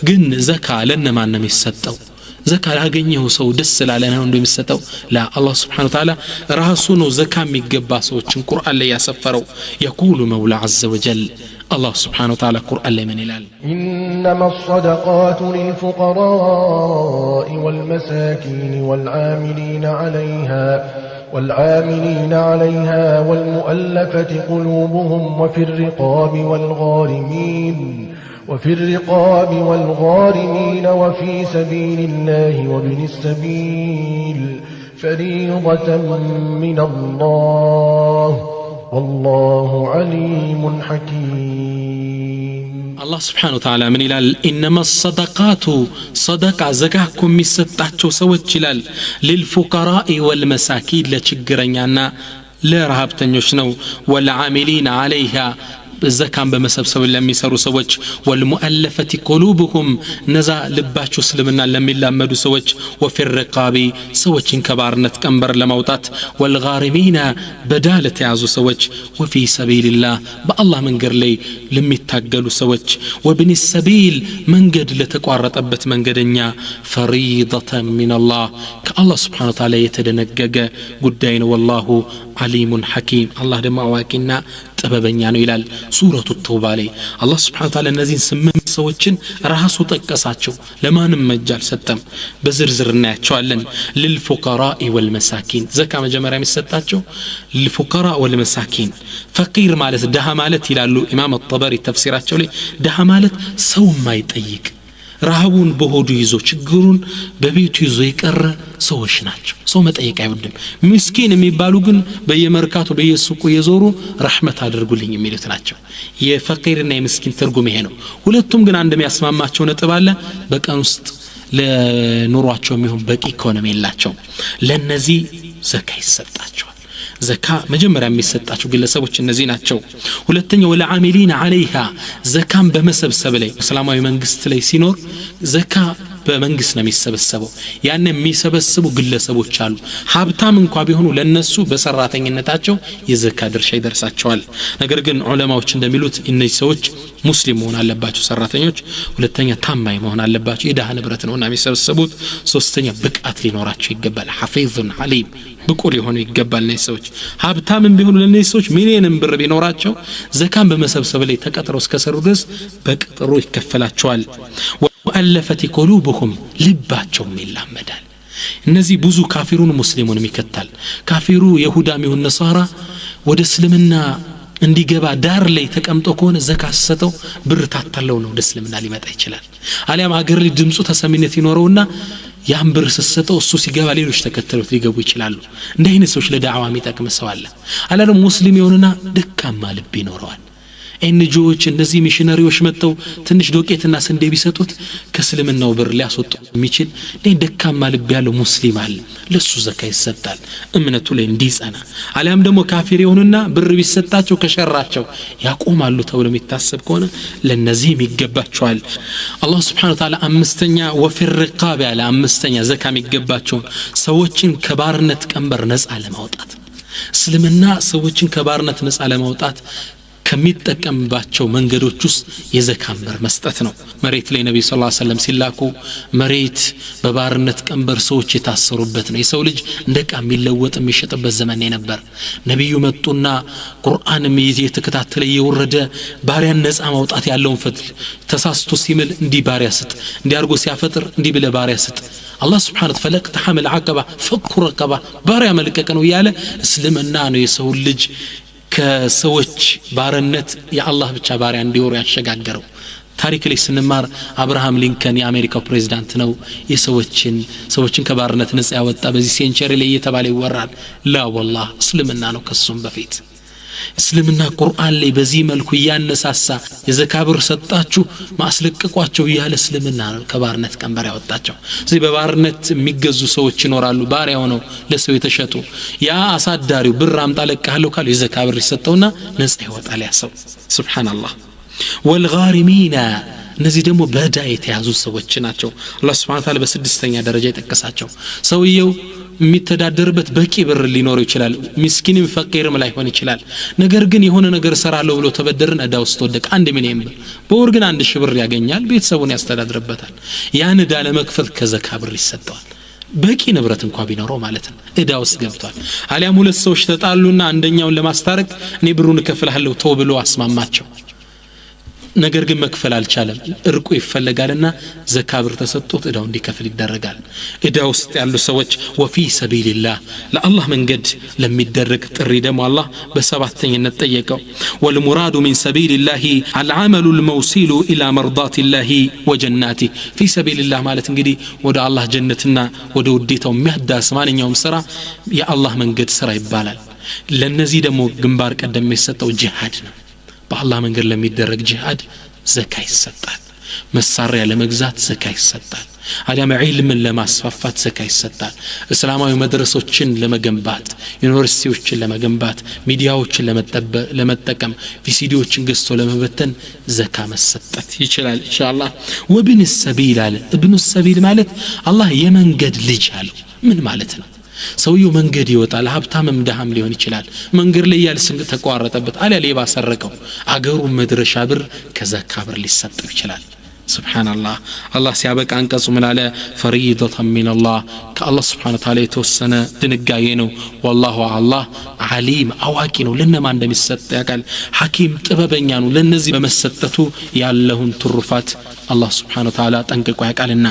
ግን ዘካ ለነማን ነው የሚሰጠው? ዘካ ላገኘው ሰው ደስ ስላለ ነው እንደሚሰጠው? ላ አላህ Subhanahu Wa Ta'ala ራሱ ነው ዘካ የሚገባ ሰዎችን ቁርአን ላይ ያሰፈረው። يقول مولى عز وجل الله سبحانه وتعالى قرآن ላይ ምን ይላል? إنما الصدقات للفقراء والمساكين والعاملين عليها والمؤلفة قلوبهم وفي الرقاب والغارمين وفي سبيل الله وابن السبيل فريضة من الله والله عليم حكيم. الله سبحانه وتعالى من إلال إنما الصدقات صدقة زكاكم مستطاعتو سوت جلال للفقراء والمساكين لتشجرنيانا لا رهبتنيوش نو والعاملين عليها ዘካን በመሰብሰብ ለሚሰሩ ሰዎች والمؤلفة قلوبهم ነዛ ልባቸው እስልምና ለሚላመዱ ሰዎች وفي الرقاب ሰዎችን ከባርነት ቀንበር ለማውጣት والغارمين በዳለት ያዙ ሰዎች وفي سبيل الله በአላህ መንገድ ላይ ለሚታገሉ ሰዎች وابن السبيل መንገድ ለተቋረጠበት መንገደኛ فريضة من الله ከአላህ Subhanahu Wa Ta'ala የተደነገገ ጉዳይ ነው። والله عليم حكيم الله ደግሞ አዋቂና ጥበበኛ ነው ይላል ሱረቱ ተውባ ላይ። አላህ Subhanahu Wa Ta'ala እነዚህን 8 ሰዎችን ራሱ ጠቀሳቸው። ለማንም መጃል ሰጠም በዝርዝር እናያቸዋለን። للفقراء والمساكين ዘካ መጀመሪያ የሚሰጣቸው للفقراء والمساكين ፈቂር ማለት ደሃ ማለት ይላሉ ኢማም አልጠበሪ ተፍሲራቸው ላይ። ደሃ ማለት ሰው ማይጠይቅ ረሃቡን በሆዱ ይዞ ችግሩን በቤቱ ይዞ የቀረ ሰዎች ናቸው። ሰው መጠየቅ አይወድም። ምስኪን የሚባሉ ግን በየመርካቱ በየሱቁ የዞሩ ረህመት አድርጉልኝ የሚሉት ናቸው። የፈቂርና የምስኪን ትርጉም ይሄ ነው። ሁለቱም ግን አንድ የሚያስማማቸው ነጥብ አለ። በቀን ውስጥ ለኑሯቸው የሚሆን በቂ ኢኮኖሚ የላቸው። ለነዚህ ዘካ ይሰጣቸዋል። ዘካ መጀመሪያ የሚሰጣቸው ግለሰቦች እነዚህ ናቸው። ሁለተኛው ለዓሚሊን عليها ዘካን በመሰብሰብ ላይ እስላማዊ መንግስት ላይ ሲኖር ዘካ በመንግስት ነው የሚሰበሰበው። ያን የሚሰበስቡ ግለሰቦች አሉ። ሀብታም እንኳን ቢሆኑ ለነሱ በሰራተኝነታቸው የዘካ ድርሻ ይደርሳቸዋል። ነገር ግን ዑለማዎች እንደሚሉት እነዚህ ሰዎች ሙስሊም መሆን አለባቸው ሰራተኞች። ሁለተኛ ታማኝ መሆን አለባቸው። የዳህ ንብረት ነውና የሚሰበሰቡት። ሶስተኛ ብቃት ሊኖራቸው ይገባል። ሐፊዙን ዓሊም ብቁ ሊሆኑ ይገባል። እነዚህ ሰዎች ሀብታምም ቢሆኑ ለነዚህ ሰዎች ሚሊዮንም ብር ቢኖራቸው ዘካን በመሰብሰብ ላይ ተቀጥረው እስከሰሩ ድረስ በቅጥሩ ይከፈላቸዋል። وألفت قلوبهم ልባቸውም ይላመዳል። እነዚህ ብዙ ካፊሩን ሙስሊሙን ይከታል። ካፊሩ ይሁዳም ይሁን ነሳራ ወደ እስልምና እንዲገባ ዳር ላይ ተቀምጦ ከሆነ ዘካ ሰጠው ብር ታታለው ነው ወደ እስልምና ሊመጣ ይችላል። አሊያም አገር ላይ ድምጹ ተሰሚነት ይኖረውና ያን ብር ሰጠው እሱ ሲገባ ሌሎች ተከተሉት ሊገቡ ይችላሉ። እንደ አይነት ሰዎች ለዳዕዋ የሚጠቅም ሰው አለ። አላለም ሙስሊም የሆነና ደካማ ልብ ይኖረዋል። ኤንጂኦዎች እነዚህ ሚሽነሪዎች መጥተው ትንሽ ዶቄትና ስንዴ ቢሰጡት ከእስልምናው ብር ሊያስወጡ የሚችል ደካማ ልብ ያለው ሙስሊም አለ። ለሱ ዘካ ይሰጣል እምነቱ ላይ እንዲጸና። አሊያም ደግሞ ካፊር የሆኑና ብር ቢሰጣቸው ከሸራቸው ያቆማሉ ተብሎ የሚታሰብ ከሆነ ለነዚህም ይገባቸዋል። አላህ Subhanahu Wa Ta'ala አምስተኛ وفي الرقاب ያለ አምስተኛ ዘካ የሚገባቸው ሰዎችን ከባርነት ቀንበር ነፃ ለማውጣት። እስልምና ሰዎችን ከባርነት ነፃ ለማውጣት ከሚጠቀምባቸው መንገዶች ውስጥ የዘካን ብር መስጠት ነው። መሬት ላይ ነብዩ ሰለላሁ ዐለይሂ ወሰለም ሲላኩ መሬት በባርነት ቀንበር ሰዎች የታሰሩበት ነው። የሰው ልጅ እንደቃ የሚለወጥ የሚሸጥበት ዘመን ነበር። ነብዩ መጡና ቁርአንም እየተከታተለ እየወረደ ባሪያን ነፃ ማውጣት ያለውን ፈትል ተሳስቶ ሲምል እንዲህ ባሪያ ስጥ፣ እንዲያርጎ ሲያፈጥር እንዲህ ብለ ባሪያ ስጥ። አላህ Subhanahu Wa Ta'ala ፈለቅ ተሐመል አቀባ ፈኩ ረቀባ ባሪያ መልቀቅ ነው ያለ እስልምና ነው የሰው ልጅ ከሰዎች ባርነት የአላህ ብቻ ባሪያ እንዲሆኑ ያሸጋገረው። ታሪክ ላይ ስንማር አብርሃም ሊንከን የአሜሪካው ፕሬዝዳንት ነው ሰዎችን ከባርነት ነፃ ያወጣ በዚህ ሴንቸሪ ላይ እየተባለ ይወራል። ላ والله እስልምና ነው ከሱም በፊት። እስልምና ቁርአን ላይ በዚህ መልኩ ያነሳሳ የዘካ ብር ሰጣችሁ ማስለቀቋቸው ያለ እስልምና ነው ከባርነት ቀንበር ያወጣቸው። ስለዚህ በባርነት የሚገዙ ሰዎች ይኖራሉ። ባሪያ ሆነው ለሰው የተሸጡ ያ አሳዳሪው ብር አምጣ ለካለው ካለው የዘካ ብር ይሰጠውና ነፃ ይወጣል ያ ሰው። ሱብሃንአላህ። والغارمين እነዚህ ደግሞ በዕዳ የተያዙ ሰዎች ናቸው አላህ Subhanahu Ta'ala በስድስተኛ ደረጃ የጠቀሳቸው ሰውየው የሚተዳደርበት በቂ ብር ሊኖር ይችላል ምስኪንም ፈቂርም ላይሆን ይችላል ነገር ግን የሆነ ነገር ሰራለው ብሎ ተበደረን ዕዳ ውስጥ ወደቀ 1 ሚሊዮን ብር በወር ግን 1000 ብር ያገኛል ቤተሰቡን ያስተዳድርበታል ያን ዕዳ ለመክፈል ከዘካ ብር ይሰጠዋል በቂ ንብረት እንኳን ቢኖረው ማለት ነው ዕዳ ውስጥ ገብቷል አሊያም ሁለት ሰዎች ተጣሉና አንደኛውን ለማስታረቅ እኔ ብሩን እከፍልሃለሁ ተው ብሎ አስማማቸው ነገር ግን መክፈል አልቻለም እርቁ ይፈልጋልና ዘካ ብር ተሰጥቶት ዕዳው እንዲከፍል ይደረጋል ዕዳ ውስጥ ያሉ ሰዎች ወፊ ሰቢልላህ ለአላህ መንገድ ለሚደረግ ጥሪ ደግሞ አላህ በሰባተኝነት ጠየቀው ወልሙራዱ ሚን ሰቢልላህ አልዓመሉ الموصل الى مرضات الله وجناته في سبيل الله ማለት እንግዲህ ወደ አላህ ጀነትና ወደ ውዴታው የሚያዳርስ ማንኛውም ስራ የአላህ መንገድ ስራ ይባላል ለነዚህ ደግሞ ግንባር ቀደም የሚሰጠው ጂሃድ ነው በአላህ መንገድ ለሚደረግ ጂሃድ ዘካ ይሰጣል መሳሪያ ለመግዛት ዘካ ይሰጣል አሊያም ዒልምን ለማስፋፋት ዘካ ይሰጣል እስላማዊ መድረሶችን ለመገንባት ዩኒቨርሲቲዎችን ለመገንባት ሚዲያዎችን ለመጠቀም ቪሲዲዎችን ገዝቶ ለመበተን ዘካ መሰጠት ይችላል ኢንሻአላህ ወብን السبيل አለ ابن السبيل ማለት አላህ የመንገድ ልጅ አለው ምን ማለት ነው ሰውየው መንገድ ይወጣል ሀብታምም ደሃም ሊሆን ይችላል መንገድ ላይ ያለ ስንቅ ተቋረጠበት አለ ሌባ ሰረቀው አገሩ መድረሻ ብር ከዘካ ብር ሊሰጠው ይችላል ሱብሃንአላህ አላህ ሲያበቃ አንቀጹ ምን አለ ፈሪደተን ሚን አላህ ከአላህ Subhanahu Ta'ala የተወሰነ ድንጋጌ ነው والله አላህ ዓሊም አዋቂ ነው ለነማን እንደሚሰጥ ያውቃል ሐኪም ጥበበኛ ነው ለነዚህ በመሰጠቱ ያለውን ትሩፋት አላህ Subhanahu Ta'ala ጠንቅቆ ያውቃልና